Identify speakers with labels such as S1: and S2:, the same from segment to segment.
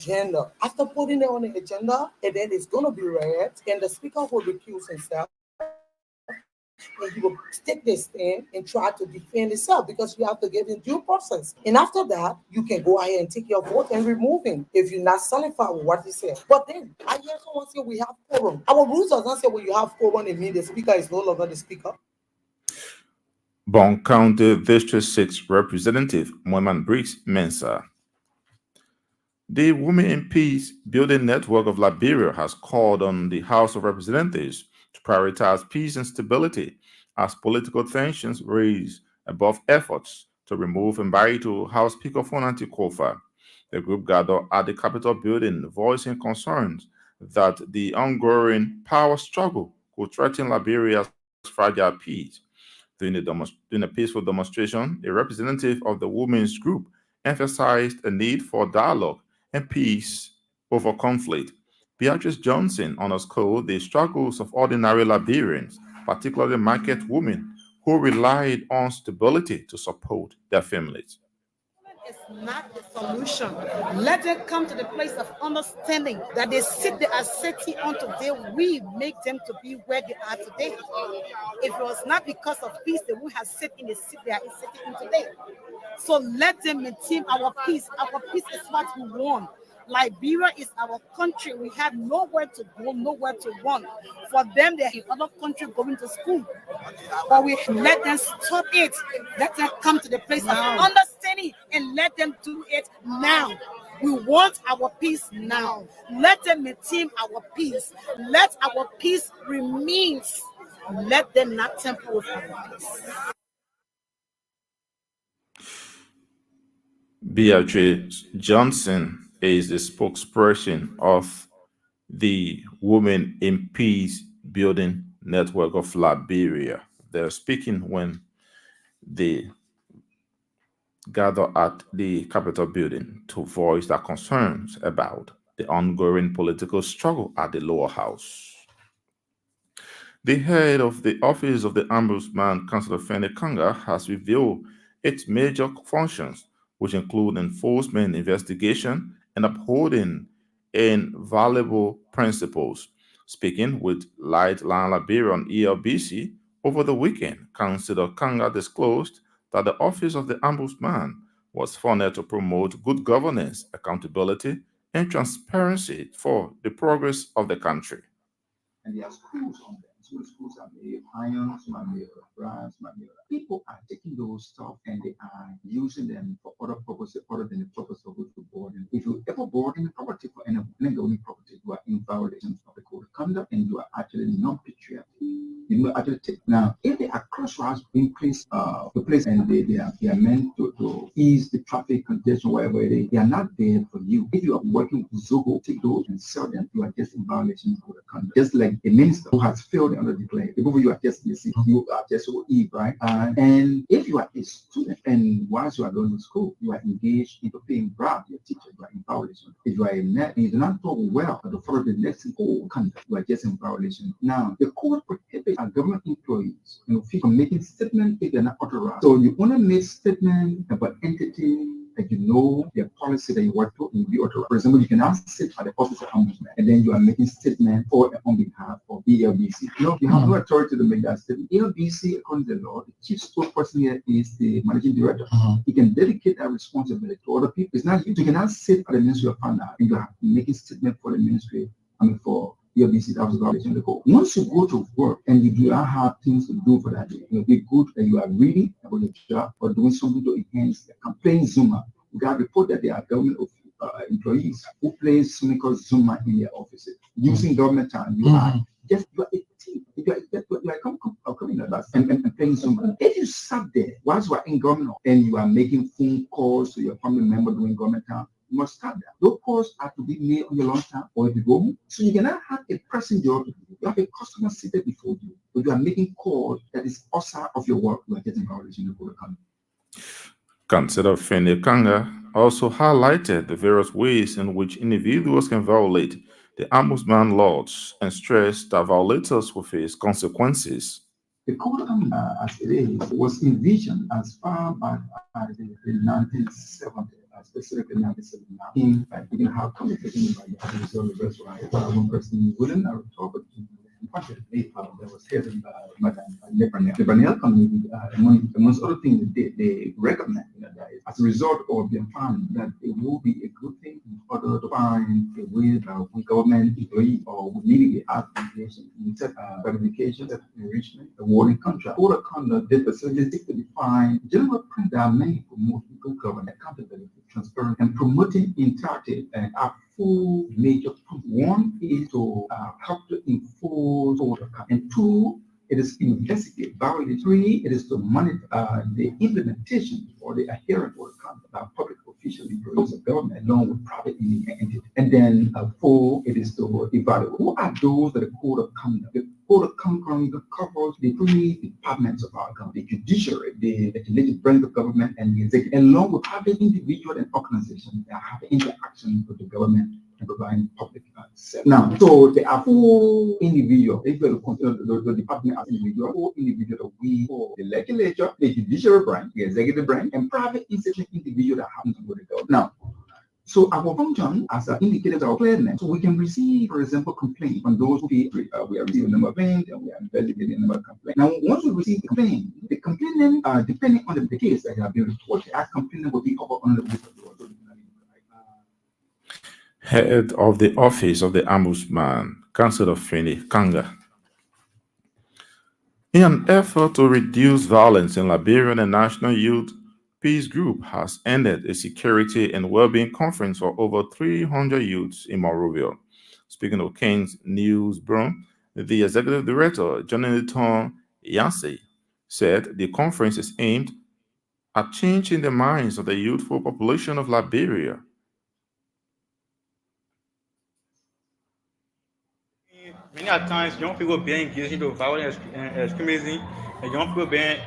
S1: agenda. After putting it on the agenda, and then it's going to be read, and the speaker will recuse himself, and he will take this stand and try to defend himself because you have to give him due process. And after that, you can go ahead and take your vote and remove him if you're not satisfied with what he said. But then I hear someone say we have quorum. Our rules does not say when you have quorum, it means the speaker is no longer the speaker.
S2: Bon County District 6 Representative Moiman Briggs Mensah. The Women in Peace Building Network of Liberia has called on the House of Representatives to prioritize peace and stability as political tensions rise above efforts to remove Mbaito House Speaker Fonanti Kofa. The group gathered at the Capitol building voicing concerns that the ongoing power struggle could threaten Liberia's fragile peace. During a peaceful demonstration, a representative of the women's group emphasized a need for dialogue and peace over conflict. Beatrice Johnson underscored the struggles of ordinary Liberians, particularly market women, who relied on stability to support their families.
S3: Is not the solution. Let them come to the place of understanding that they sit there as sitting on today. We make them to be where they are today. If it was not because of peace, they would have sit in the seat they are sitting in today. So let them maintain our peace. Our peace is what we want. Liberia is our country. We have nowhere to go, nowhere to run. For them, they're in other country going to school. But we let them stop it. Let them come to the place of understanding and let them do it now. We want our peace now. Let them maintain our peace. Let our peace remain. Let them not tamper with our peace.
S2: Beatrice Johnson is the spokesperson of the Women in Peace Building Network of Liberia. They're speaking when they gather at the Capitol building to voice their concerns about the ongoing political struggle at the lower house. The head of the Office of the Ombudsman, Councillor Fene Kanga, has revealed its major functions, which include enforcement, investigation, and upholding invaluable principles. Speaking with Lightline Liberia on ELBC over the weekend, Councillor Kanga disclosed that the Office of the Ombudsman was funded to promote good governance, accountability, and transparency for the progress of the country.
S4: And there are schools on there. Some schools are made of iron, some are made of brass, some are made of. People are taking those stuff and they are using them for other purposes other than the purpose of which you boarding. If you ever board in property for any government property, you are in violation of the code of conduct and you are actually non-patriotic. You will actually take now if they are crossroads being placed the place and they are meant to ease the traffic congestion wherever it is, they are not there for you. If you are working with Zogo, take those and sell them, you are just in violation of the conduct. Just like a minister who has failed under the claim. The people you are just missing, you are just so evil, right? And if you are a student and whilst you are going to school, you are engaged into paying bribe your teacher, you are in violation. If you are a man and you do not talk well to follow the next code conduct, you are just in violation. Now, the code prohibits our government employees from making statements if they're not authorized. So you only make statements about entity that you know their policy that you work to and you be authorized. For example, you cannot sit at the office of ombudsman and then you are making statement for on behalf of ELBC. No, you have no authority to make that statement. ELBC, according to the law, the chief spokesperson here is the managing director. He can dedicate that responsibility to other people. It's not you cannot sit at the Ministry of Finance and you are making statement for the ministry. For ELBC, that was a violation of the code. Once you go to work and you do not have things to do for that day, it will be good that you are reading about your job or doing something to enhance the campaign Zuma. We got to report that there are government employees who play something called Zuma in their offices using government time. You are a team. You are coming at us and playing Zuma. If you sat there whilst you are in government and you are making phone calls to your family member doing government time, you must start that. Those calls have to be made on your lunch time or if you go home. So you cannot have a pressing job to do. You have a customer seated before you, but you are making calls that is outside of your work. You are getting violation of the code.
S2: Councillor Fene Kanga also highlighted the various ways in which individuals can violate the Ombudsman laws and stressed that violators will face consequences.
S4: The code as it is was envisioned as far back as the 1970s specifically now this is now in fact we can have conversation about the result of the rest right. One person wouldn't talk but unfortunately that was headed by Madam Lebanel. Lebanel community amongst other things they recommend that as a result of their finding that it will be a good thing in order to find a way that we government employee or we mitigate application instead verification of enrichment awarding contract. Code of conduct they facilitate to define general principles that may promote good government accountability, transparency, and promoting interactive and full major points. One is to help to enforce code of conduct, and two, it is investigate violation. Three, it is to monitor the implementation or the adherence or conduct of public official employees of government along with private entities. And then four, it is to evaluate who are those that the code of conduct. The code of conduct covers the three departments of our government: the judiciary, the legislative branch of government, and the executive, along with private individual and organizations that have interaction with the government and providing public service. Now, so there are four individuals. If you consider the department as individual, four individuals we for the legislature, the judiciary branch, the executive branch, and private institution individual that happen to go to government. Now, so our function as an indicator of clearness, so we can receive, for example, complaints from those who feel we are receiving a number of complaints and we are investigating a number of complaints. Now, once we receive the complaint, the complainant, depending on the case that have been reported, that complainant will be covered under the list of the law.
S2: Head of the Office of the Ombudsman, Council of Fini Kanga. In an effort to reduce violence in Liberian and National Youth Peace Group has ended a security and well-being conference for over 300 youths in Monrovia. Speaking of King's News Broom, the executive director, Jonathan Yancey, said the conference is aimed at changing the minds of the youthful population of Liberia.
S5: Many at times young people being engaged into violent extremism, and young people being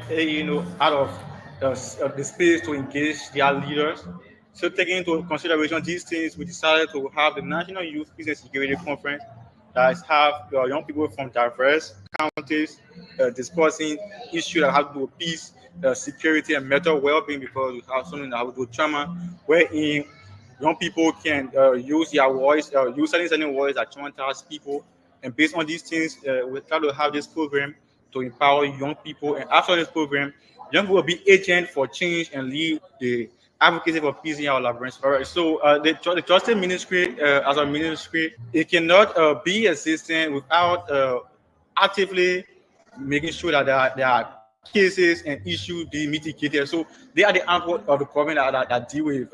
S5: out of the space to engage their leaders. So taking into consideration these things, we decided to have the National Youth Peace and Security Conference that have young people from diverse counties discussing issues that have to do with peace, security, and mental well-being, because we have something that have to do with trauma, wherein young people can use their voice, use certain words that traumatize people. And based on these things, we try to have this program to empower young people. And after this program, young people will be agent for change and lead the advocacy for peace in our labyrinth. All right. So the Justice Ministry, as a ministry, it cannot be existing without actively making sure that there are cases and issues being mitigated. So they are the arm of the government that deal with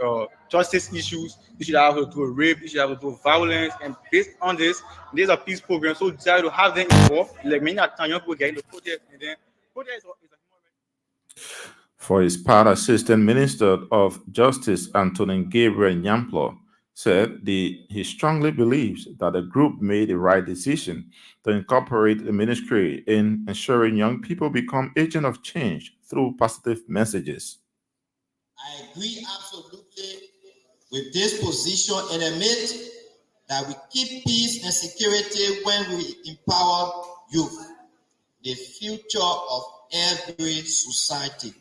S5: justice issues that have to do with rape, issues that have to do with violence. And based on this, there's a peace program. So try to have them involved. Like many times, young people get into protest, and then protest is a human right.
S2: For his part, Assistant Minister of Justice Antonin Gabriel Nyamplo said he strongly believes that the group made the right decision to incorporate the ministry in ensuring young people become agents of change through positive messages.
S6: I agree absolutely with this position and admit that we keep peace and security when we empower youth, the future of every society.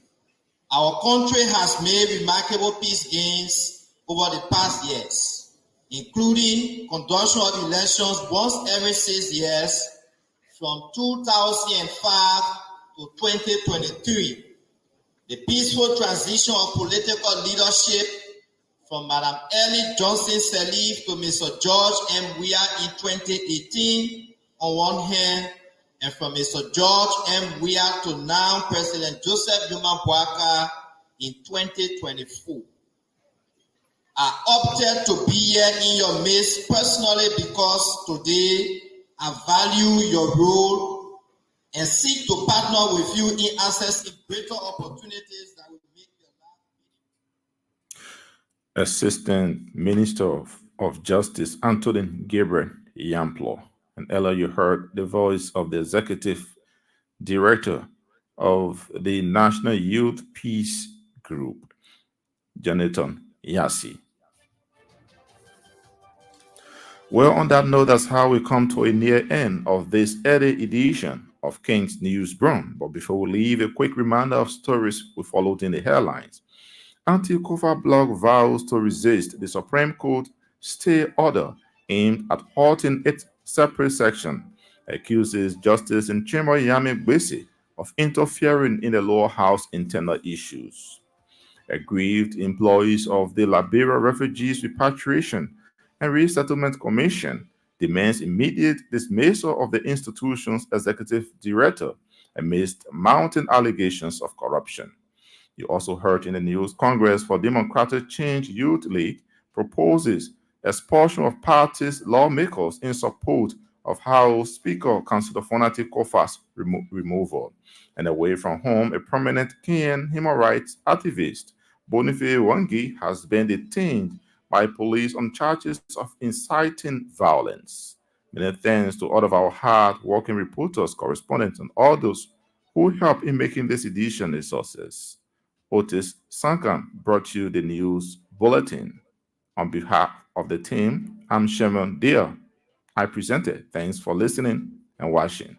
S6: Our country has made remarkable peace gains over the past years, including conduction of elections once every 6 years from 2005 to 2023. The peaceful transition of political leadership from Madam Ellie Johnson Sirleaf to Mr. George M. Weah in 2018 on one hand, and from Mr. George M. Weah to now President Joseph Yuma Boaka in 2024. I opted to be here in your midst personally because today I value your role and seek to partner with you in accessing greater opportunities that will make your life.
S2: Assistant Minister of Justice Antonin Gabriel Yamplo. And earlier you heard the voice of the Executive Director of the National Youth Peace Group, Jonathan Yassi. Well, on that note, that's how we come to a near end of this early edition of King's News Broom. But before we leave, a quick reminder of stories we followed in the headlines. Anti-Kofa blog vows to resist the Supreme Court stay order aimed at halting its separate section, accuses Justice Nchimba Yami Gbese of interfering in the lower house internal issues. Aggrieved employees of the Liberia Refugees Repatriation and Resettlement Commission demands immediate dismissal of the institution's executive director amidst mounting allegations of corruption. You also heard in the news Congress for Democratic Change Youth League proposes expulsion of party's lawmakers in support of House Speaker Councilor Fonati Kofa's removal. And away from home, a prominent Kenyan human rights activist, Boniface Wangi, has been detained by police on charges of inciting violence. Many thanks to all of our hard-working reporters, correspondents, and all those who helped in making this edition a success. Otis Sankan brought you the news bulletin. On behalf of the team, I'm Sherman Deer. I presented. Thanks for listening and watching.